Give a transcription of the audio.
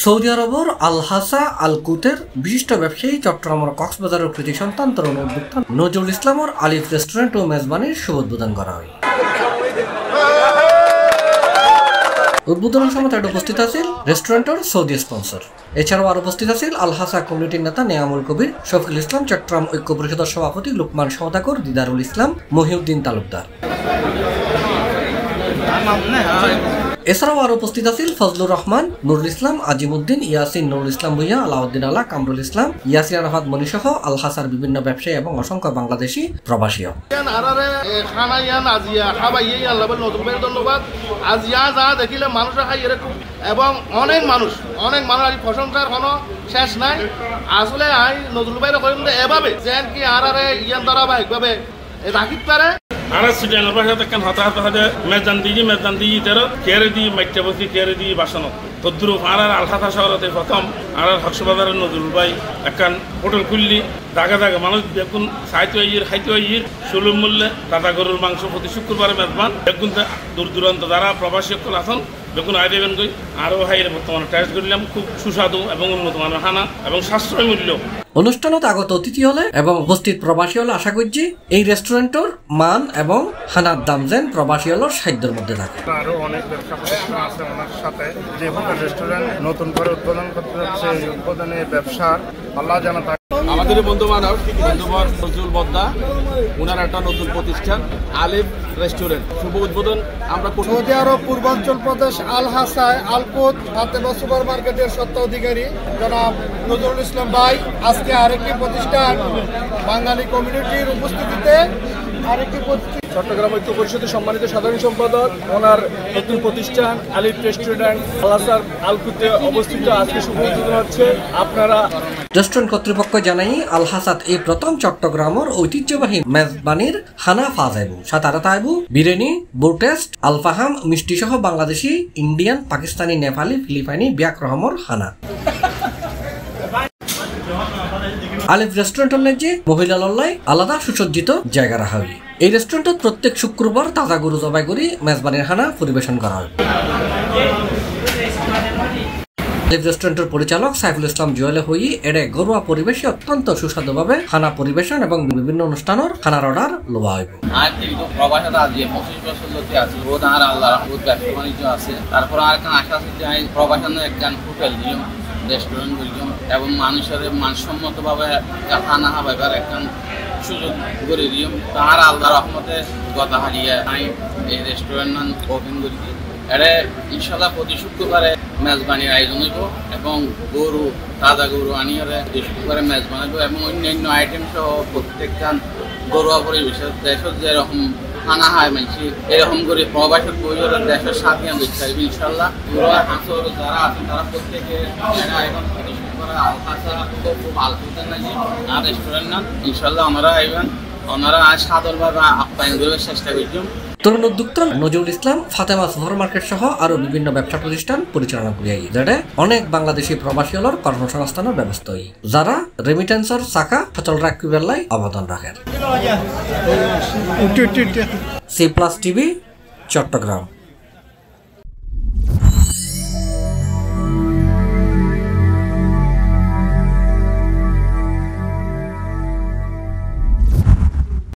Saudi আরবের আল হাসা আল কুতের বিশিষ্ট ব্যবসায়ী চট্টগ্রামের কক্সবাজারের কৃতি সন্তান তরুণ উদ্যোক্তা নজরুল ইসলামের আলিফ রেস্টুরেন্ট ও মেজবানির শুভ উদ্বোধন করা হয়। উদ্বোধনের সময় তার উপস্থিত আছেন রেস্টুরেন্টের সৌদি স্পন্সর। এছাড়াও আর উপস্থিত আছেন আল হাসা কমিউনিটির নেতা নেয়ামুল কবির, শফিকুল ইসলাম, চট্টগ্রাম ঐক্য পরিষদের সভাপতি লুকমান সওদাগর, দিদারুল ইসলাম, মহিউদ্দিন তালুকদার। এছাড়াও আর উপস্থিত আছেন ফজলুর রহমান, নুরুল ইসলাম, আজিমউদ্দিন, ইয়াসিন, নুরুল ইসলাম ভুইয়া, আলাউদ্দিন আলা, কামরুল ইসলাম, ইয়াসির আরাফাত মনিসহ আল হাসার বিভিন্ন ব্যবসায়ী এবং অসংখ্য বাংলাদেশি প্রবাসীও। দেখিলে মানুষ খাই এরকম এবং অনেক মানুষ আর প্রশংসার কোনো শেষ নাই। আসলে আই নজরুল ভাই করেন এভাবে যেন কি আরে ইয়ান ধারাবাহিক ভাবে রাখিতে পারে। আরা সিজন বাসাতে কান হাতে হাতে মেজান দিই তেরো কেড়ে দিই মাইটে বসি কেড়ে দিই বাসানো তদ্রু আর আলহাতা শহরতে প্রথম আর হকসবাজারের নজরুল ভাই একখান হোটেল খুললি দাগা মানুষ বেগুন খাইতে সুলভ মূল্যে দাদা গরুর মাংস প্রতি শুক্রবারে মেজবান বেগুন দূর দূরান্ত যারা প্রবাসী সকল আসন বেগুন আয় দেবেন কই আরও হাইয়ের বর্তমানে টেস্ট করলাম খুব সুস্বাদু এবং উন্নত মানের খানা এবং সাশ্রয় মূল্য। অনুষ্ঠানত আগত অতিথি হলে এবং উপস্থিত প্রবাসী হলে আশা করছি এই রেস্টুরেন্টের মান এবং খানার দাম যেন প্রবাসী হলের সাধ্যের মধ্যে থাকে। আরো অনেক ব্যবসা প্রতিষ্ঠান আছে ওনার সাথে, যে হোটেল রেস্টুরেন্ট নতুন করে উদ্বোধন করতে যাচ্ছে, এই উদ্বোধনে ব্যবসার আল্লাহ জানা থাকে। আমাদের বন্ধু নজরুল বদ্দা ওনার একটা নতুন প্রতিষ্ঠান আলিফ রেস্টুরেন্ট শুভ উদ্বোধন আমরা সৌদি আরব পূর্বাঞ্চল প্রদেশ আল হাসায় আলকুত ফাতেমা সুপার মার্কেটের সত্ত্ব অধিকারী জনাব নজরুল ইসলাম ভাই আজকে আরেকটি প্রতিষ্ঠান বাঙালি কমিউনিটির উপস্থিতিতে চট্টগ্রাম ঐক্য পরিষদের সম্মানিত সাধারণ সম্পাদক ওনার নতুন প্রতিষ্ঠান আলিফ রেস্টুরেন্ট আল হাসার আলকুতে অবস্থিত আজকে শুভ উদ্বোধন হচ্ছে। আপনারা রেস্টুরেন্ট কর্তৃপক্ষ জানাই আল হাসাত এই প্রথম চট্টগ্রামের ঐতিহ্যবাহী মেজবানির খানা ফাজাইবু সাতারা তাইবু বিরিয়ানি, বুটেস্ট, আলফাহাম, মিষ্টি সহ বাংলাদেশি, ইন্ডিয়ান, পাকিস্তানি, নেপালি, ফিলিপাইনি ব্যাক রহমর খানা। আলিফ রেস্টুরেন্টের ন্যায্যে মহিলা লল্লাই আলাদা সুসজ্জিত জায়গা রাখা হয়। এই রেস্টুরেন্টত প্রত্যেক শুক্রবার তাজা গরু জবাই করে মেজবানির খানা পরিবেশন করা হয়। আলিফ রেস্টুরেন্টের পরিচালক সাইফুল ইসলাম জুয়েলে হই এড়ে ঘরোয়া পরিবেশে অত্যন্ত সুস্বাদুভাবে খানা পরিবেশন এবং বিভিন্ন অনুষ্ঠানের খানার অর্ডার লওয়া হইব। আর কিন্তু প্রবাসে আজকে 25 বছর ধরে আছে, বহুত আর আল্লাহ রহমত ব্যবসা বাণিজ্য আছে। তারপর আর একটা আশা আছে যে আমি প্রবাসনের একখান হোটেল দিম, রেস্টুরেন্ট করিম এবং মানুষের মানসম্মতভাবে খানা খাবার একখান সুযোগ করে দিম। তার আল্লাহ রহমতে কথা হারিয়ে আমি এই রেস্টুরেন্ট ওপেন করি। এটা ইনশাল্লাহ প্রতি শুক্রবারে মেজবানির আয়োজন হইব এবং গরু তাজা গরু আনিয়ে প্রতি শুক্রবারে মেজবান হইব এবং অন্যান্য আইটেম সহ প্রত্যেকখান ঘরোয়া পরিবেশের দেশের যেরকম খানা হয় মানছি এরকম করে প্রবাসের পরিবারের দেশের সাথে আমি চাইব ইনশাল্লাহ। ঘরোয়া হাঁসর যারা আছেন তারা প্রত্যেকে এখন প্রতি শুক্রবারে আলফাসা খুব আলফাতে নাকি আর রেস্টুরেন্ট না ইনশাল্লাহ ওনারা আইবেন, ওনারা সাদরভাবে আপ্যায়ন করবার চেষ্টা করছেন। তরুণ উদ্যোক্তা নজরুল ইসলাম ফাতেমা সুপার মার্কেট সহ আরো বিভিন্ন ব্যবসা প্রতিষ্ঠান পরিচালনা করিয়াই যেটা অনেক বাংলাদেশি প্রবাসী হলর কর্মসংস্থানের ব্যবস্থা হই, যারা রেমিটেন্সর চাকা সচল রাখিবার লাই অবদান রাখেন। C plus TV, Chittagong.